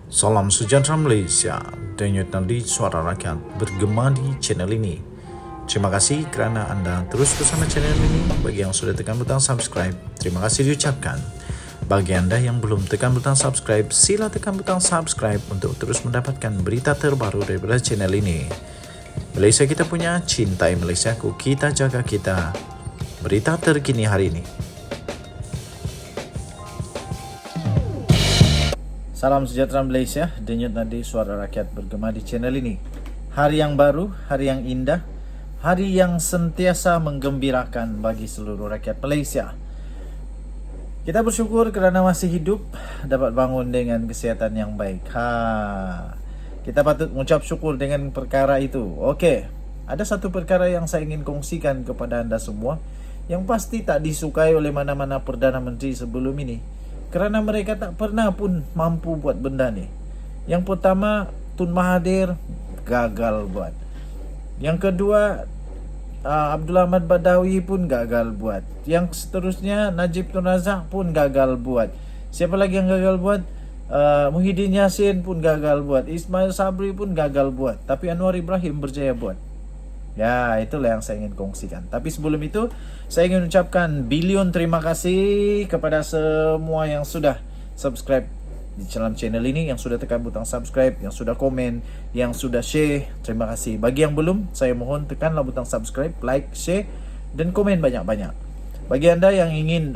Salam sejahtera Malaysia, denyut nadi suara rakyat bergema di channel ini. Terima kasih kerana anda terus bersama channel ini. Bagi yang sudah tekan butang subscribe, terima kasih diucapkan. Bagi anda yang belum tekan butang subscribe, sila tekan butang subscribe untuk terus mendapatkan berita terbaru daripada channel ini. Malaysia kita punya, cintai Malaysiaku, kita jaga kita. Berita terkini hari ini. Salam sejahtera Malaysia, denyut nadi suara rakyat bergema di channel ini. Hari yang baru, hari yang indah, hari yang sentiasa menggembirakan bagi seluruh rakyat Malaysia. Kita bersyukur kerana masih hidup, dapat bangun dengan kesihatan yang baik. Kita patut mengucap syukur dengan perkara itu. Okey, ada satu perkara yang saya ingin kongsikan kepada anda semua, yang pasti tak disukai oleh mana-mana Perdana Menteri sebelum ini. Kerana mereka tak pernah pun mampu buat benda ni. Yang pertama, Tun Mahathir gagal buat. Yang kedua, Abdul Ahmad Badawi pun gagal buat. Yang seterusnya, Najib Tun Razak pun gagal buat. Siapa lagi yang gagal buat? Muhyiddin Yassin pun gagal buat. Ismail Sabri pun gagal buat. Tapi Anwar Ibrahim berjaya buat. Ya, itulah yang saya ingin kongsikan. Tapi sebelum itu, saya ingin ucapkan bilion terima kasih kepada semua yang sudah subscribe di dalam channel ini, yang sudah tekan butang subscribe, yang sudah komen, yang sudah share. Terima kasih. Bagi yang belum, saya mohon tekanlah butang subscribe, like, share dan komen banyak-banyak. Bagi anda yang ingin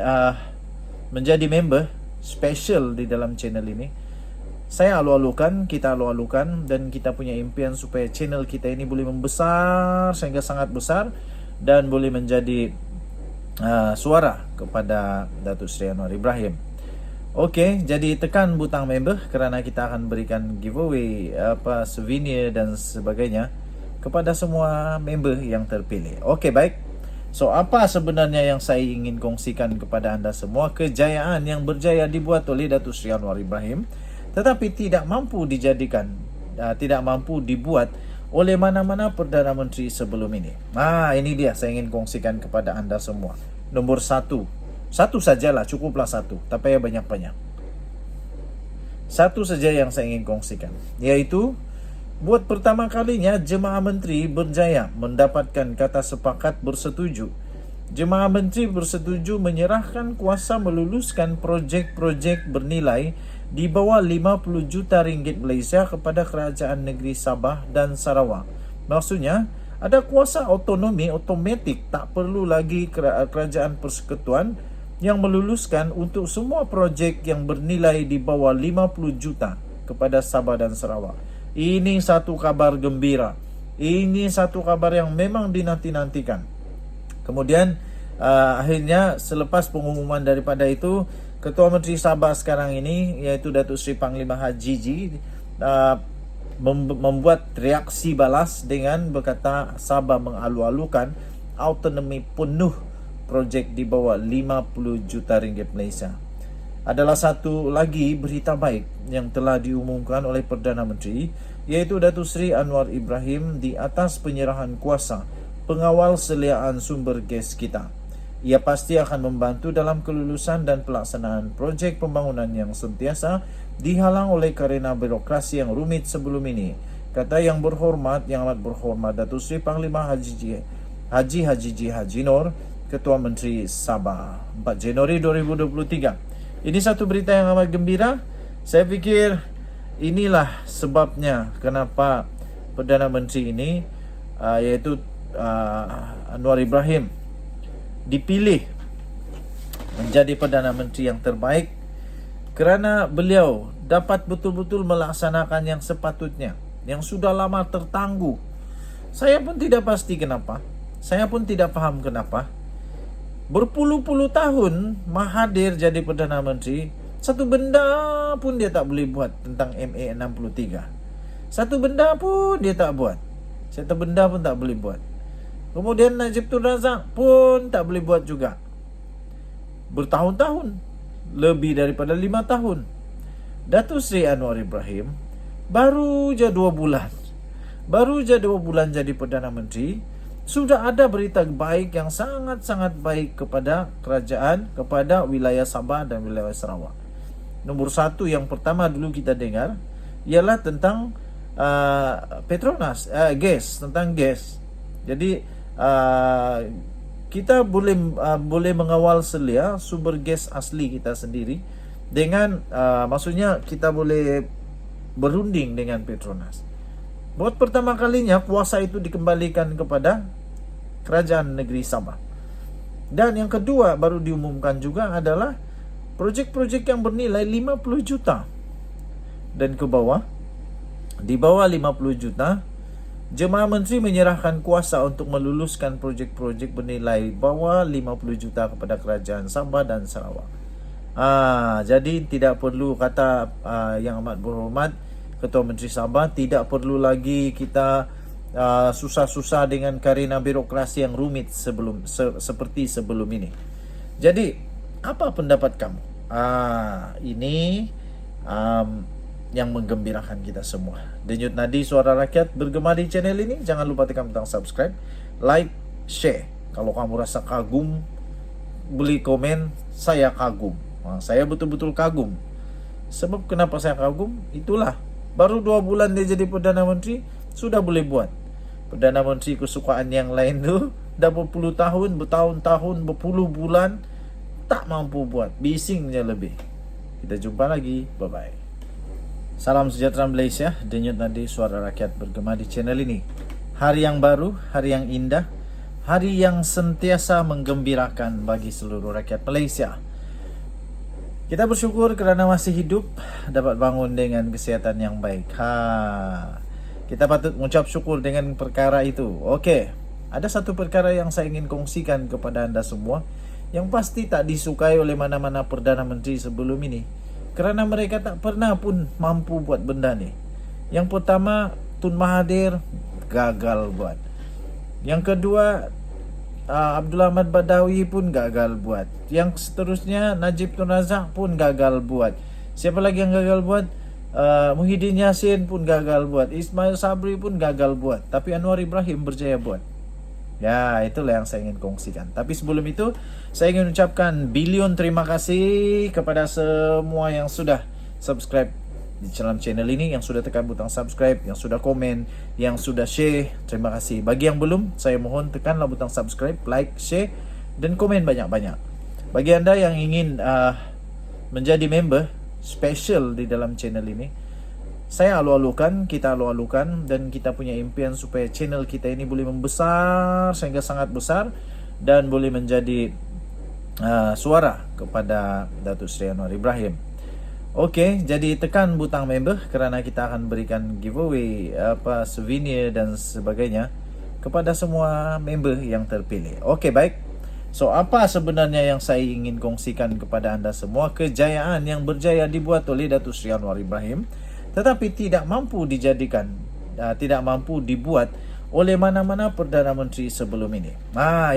menjadi member special di dalam channel ini, saya kita alu-alukan dan kita punya impian supaya channel kita ini boleh membesar sehingga sangat besar dan boleh menjadi suara kepada Datuk Seri Anwar Ibrahim. Okey, jadi tekan butang member kerana kita akan berikan giveaway, souvenir dan sebagainya kepada semua member yang terpilih. Okey, baik. So, apa sebenarnya yang saya ingin kongsikan kepada anda semua? Kejayaan yang berjaya dibuat oleh Datuk Seri Anwar Ibrahim, tetapi tidak mampu dijadikan, tidak mampu dibuat oleh mana-mana Perdana Menteri sebelum ini. Ini dia saya ingin kongsikan kepada anda semua. Nombor satu sajalah, cukuplah satu, tak payah banyak-banyak. Satu saja yang saya ingin kongsikan, iaitu buat pertama kalinya Jemaah Menteri berjaya mendapatkan kata sepakat bersetuju. Jemaah Menteri bersetuju menyerahkan kuasa meluluskan projek-projek bernilai di bawah 50 juta ringgit Malaysia kepada Kerajaan Negeri Sabah dan Sarawak. Maksudnya, ada kuasa otonomi otomatik, tak perlu lagi Kerajaan Persekutuan yang meluluskan untuk semua projek yang bernilai di bawah 50 juta kepada Sabah dan Sarawak. Ini satu kabar gembira. Ini satu kabar yang memang dinanti-nantikan. Kemudian akhirnya selepas pengumuman daripada itu, Ketua Menteri Sabah sekarang ini, iaitu Datuk Seri Panglima Haji G, membuat reaksi balas dengan berkata Sabah mengalu-alukan autonomi penuh projek di bawah 50 juta ringgit Malaysia. Adalah satu lagi berita baik yang telah diumumkan oleh Perdana Menteri, iaitu Datuk Seri Anwar Ibrahim di atas penyerahan kuasa pengawal seliaan sumber gas kita. Ia pasti akan membantu dalam kelulusan dan pelaksanaan projek pembangunan yang sentiasa dihalang oleh kerana birokrasi yang rumit sebelum ini. Kata yang berhormat, yang amat berhormat Datuk Seri Panglima Haji Haji Nur, Ketua Menteri Sabah, 4 Januari 2023. Ini satu berita yang amat gembira. Saya fikir inilah sebabnya kenapa Perdana Menteri ini, iaitu Anwar Ibrahim, dipilih menjadi Perdana Menteri yang terbaik, kerana beliau dapat betul-betul melaksanakan yang sepatutnya, yang sudah lama tertangguh. Saya pun tidak pasti kenapa, saya pun tidak faham kenapa berpuluh-puluh tahun Mahathir jadi Perdana Menteri, satu benda pun dia tak boleh buat tentang MA63. Satu benda pun dia tak buat. Satu benda pun tak boleh buat. Kemudian Najib Tun Razak pun tak boleh buat juga. Bertahun-tahun, lebih daripada 5 tahun. Datuk Seri Anwar Ibrahim baru je 2 bulan. Baru je 2 bulan jadi Perdana Menteri, sudah ada berita baik yang sangat-sangat baik kepada kerajaan, kepada wilayah Sabah dan wilayah Sarawak. Nombor satu yang pertama dulu kita dengar, ialah tentang Petronas, gas, tentang gas. Jadi kita boleh mengawal selia sumber gas asli kita sendiri dengan maksudnya kita boleh berunding dengan Petronas. Buat pertama kalinya kuasa itu dikembalikan kepada kerajaan negeri Sabah. Dan yang kedua baru diumumkan juga adalah projek-projek yang bernilai 50 juta dan ke bawah. Di bawah 50 juta, Jemaah Menteri menyerahkan kuasa untuk meluluskan projek-projek bernilai bawah 50 juta kepada kerajaan Sabah dan Sarawak. Jadi tidak perlu kata Yang Amat Berhormat Ketua Menteri Sabah, tidak perlu lagi kita susah-susah dengan karena birokrasi yang rumit seperti sebelum ini. Jadi, apa pendapat kamu? Ini yang menggembirakan kita semua. Denyut Nadi Suara Rakyat bergema di channel ini. Jangan lupa tekan butang subscribe, like, share. Kalau kamu rasa kagum, boleh komen, saya kagum. Saya betul-betul kagum. Sebab kenapa saya kagum? Itulah, baru 2 bulan dia jadi Perdana Menteri, sudah boleh buat. Perdana Menteri kesukaan yang lain tu dah berpuluh tahun, bertahun-tahun, berpuluh bulan tak mampu buat. Bisingnya lebih. Kita jumpa lagi. Bye-bye. Salam sejahtera Malaysia. Denyut Nadi Suara Rakyat bergema di channel ini. Hari yang baru, hari yang indah, hari yang sentiasa menggembirakan bagi seluruh rakyat Malaysia. Kita bersyukur kerana masih hidup, dapat bangun dengan kesihatan yang baik. Kita patut mengucap syukur dengan perkara itu. Okey, ada satu perkara yang saya ingin kongsikan kepada anda semua, yang pasti tak disukai oleh mana-mana Perdana Menteri sebelum ini, kerana mereka tak pernah pun mampu buat benda ni. Yang pertama, Tun Mahathir gagal buat. Yang kedua, Abdul Ahmad Badawi pun gagal buat. Yang seterusnya, Najib Tun Razak pun gagal buat. Siapa lagi yang gagal buat? Muhyiddin Yassin pun gagal buat. Ismail Sabri pun gagal buat. Tapi Anwar Ibrahim berjaya buat. Ya, itulah yang saya ingin kongsikan. Tapi sebelum itu, saya ingin ucapkan bilion terima kasih kepada semua yang sudah subscribe di dalam channel ini, yang sudah tekan butang subscribe, yang sudah komen, yang sudah share. Terima kasih. Bagi yang belum, saya mohon tekanlah butang subscribe, like, share dan komen banyak-banyak. Bagi anda yang ingin menjadi member special di dalam channel ini, saya kita alu-alukan dan kita punya impian supaya channel kita ini boleh membesar sehingga sangat besar dan boleh menjadi suara kepada Datuk Seri Anwar Ibrahim. Okey, jadi tekan butang member kerana kita akan berikan giveaway souvenir dan sebagainya kepada semua member yang terpilih. Okey, baik. So, apa sebenarnya yang saya ingin kongsikan kepada anda semua? Kejayaan yang berjaya dibuat oleh Datuk Seri Anwar Ibrahim, tetapi tidak mampu dijadikan, tidak mampu dibuat oleh mana-mana Perdana Menteri sebelum ini.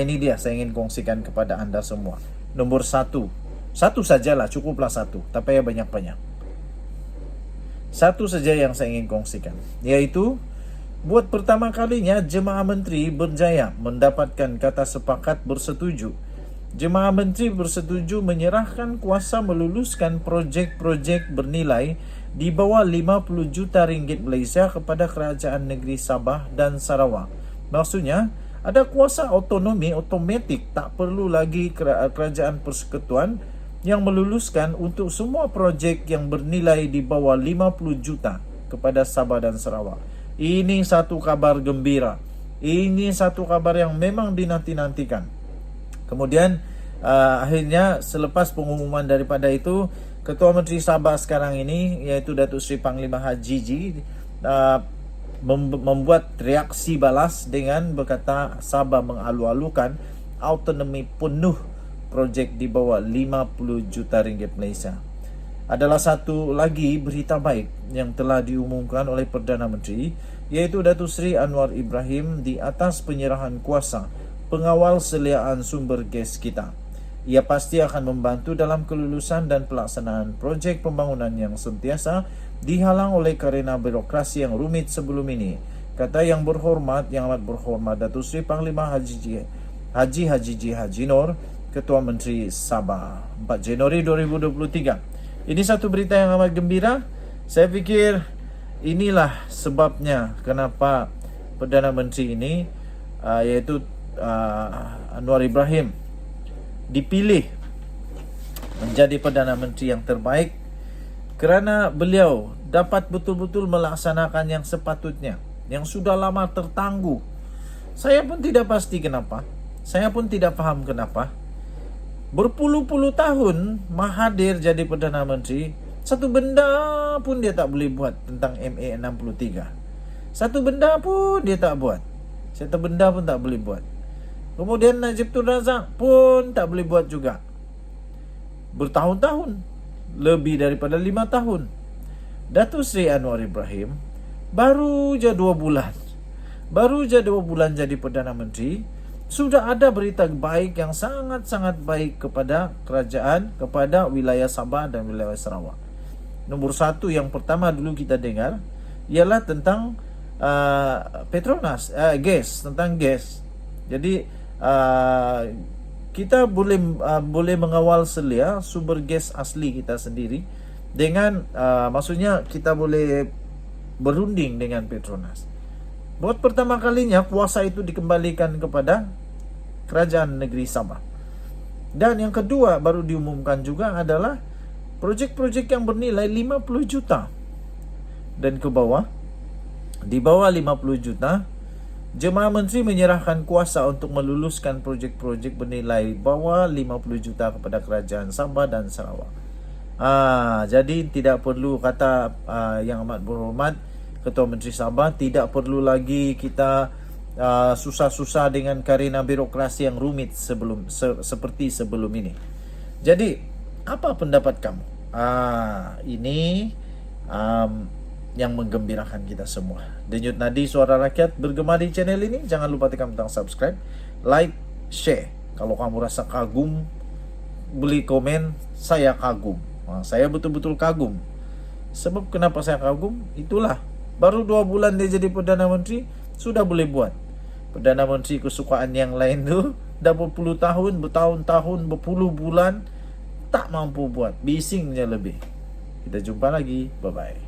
Ini dia saya ingin kongsikan kepada anda semua. Nombor 1. Satu sajalah, cukuplah satu. Tak payah banyak-banyak. Satu saja yang saya ingin kongsikan, iaitu buat pertama kalinya Jemaah Menteri berjaya mendapatkan kata sepakat bersetuju. Jemaah Menteri bersetuju menyerahkan kuasa meluluskan projek-projek bernilai di bawah 50 juta ringgit Malaysia kepada kerajaan negeri Sabah dan Sarawak. Maksudnya, ada kuasa otonomi otomatik, tak perlu lagi kerajaan persekutuan yang meluluskan untuk semua projek yang bernilai di bawah 50 juta kepada Sabah dan Sarawak. Ini satu kabar gembira. Ini satu kabar yang memang dinanti-nantikan. Kemudian akhirnya selepas pengumuman daripada itu, Ketua Menteri Sabah sekarang ini, iaitu Datuk Seri Panglima Haji G, membuat reaksi balas dengan berkata Sabah mengalu-alukan autonomi penuh projek di bawah 50 juta ringgit Malaysia. Adalah satu lagi berita baik yang telah diumumkan oleh Perdana Menteri, iaitu Datuk Seri Anwar Ibrahim di atas penyerahan kuasa pengawal seliaan sumber gas kita. Ia pasti akan membantu dalam kelulusan dan pelaksanaan projek pembangunan yang sentiasa dihalang oleh karena birokrasi yang rumit sebelum ini, kata Yang Amat Berhormat Datuk Seri Panglima Haji G Nur, Ketua Menteri Sabah, 4 Januari 2023. Ini satu berita yang amat gembira. Saya fikir inilah sebabnya kenapa Perdana Menteri ini yaitu Anwar Ibrahim dipilih menjadi Perdana Menteri yang terbaik, kerana beliau dapat betul-betul melaksanakan yang sepatutnya, yang sudah lama tertangguh. Saya pun tidak pasti kenapa, saya pun tidak paham kenapa berpuluh-puluh tahun Mahathir jadi Perdana Menteri, satu benda pun dia tak boleh buat tentang MA63. Satu benda pun dia tak buat. Satu benda pun tak boleh buat. Kemudian Najib Tun Razak pun tak boleh buat juga. Bertahun-tahun, lebih daripada 5 tahun. Datuk Seri Anwar Ibrahim baru je 2 bulan. Baru je 2 bulan jadi Perdana Menteri, sudah ada berita baik yang sangat-sangat baik kepada kerajaan, kepada wilayah Sabah dan wilayah Sarawak. Nombor 1 yang pertama dulu kita dengar ialah tentang Petronas, gas, tentang gas. Jadi kita boleh mengawal selia sumber gas asli kita sendiri dengan maksudnya kita boleh berunding dengan Petronas. Buat pertama kalinya kuasa itu dikembalikan kepada kerajaan negeri Sabah. Dan yang kedua baru diumumkan juga adalah projek-projek yang bernilai 50 juta dan ke bawah. Di bawah 50 juta, Jemaah Menteri menyerahkan kuasa untuk meluluskan projek-projek bernilai bawah 50 juta kepada kerajaan Sabah dan Sarawak. Jadi tidak perlu kata Yang Amat Berhormat Ketua Menteri Sabah, tidak perlu lagi kita susah-susah dengan karena birokrasi yang rumit seperti sebelum ini. Jadi apa pendapat kamu? Ini yang menggembirakan kita semua. Denyut Nadi Suara Rakyat bergema di channel ini. Jangan lupa tekan butang subscribe, like, share. Kalau kamu rasa kagum, beli komen, saya kagum. Saya betul-betul kagum. Sebab kenapa saya kagum? Itulah, baru 2 bulan dia jadi Perdana Menteri, sudah boleh buat. Perdana Menteri kesukaan yang lain tu dah berpuluh tahun, bertahun-tahun, berpuluh bulan tak mampu buat. Bisingnya lebih. Kita jumpa lagi. Bye-bye.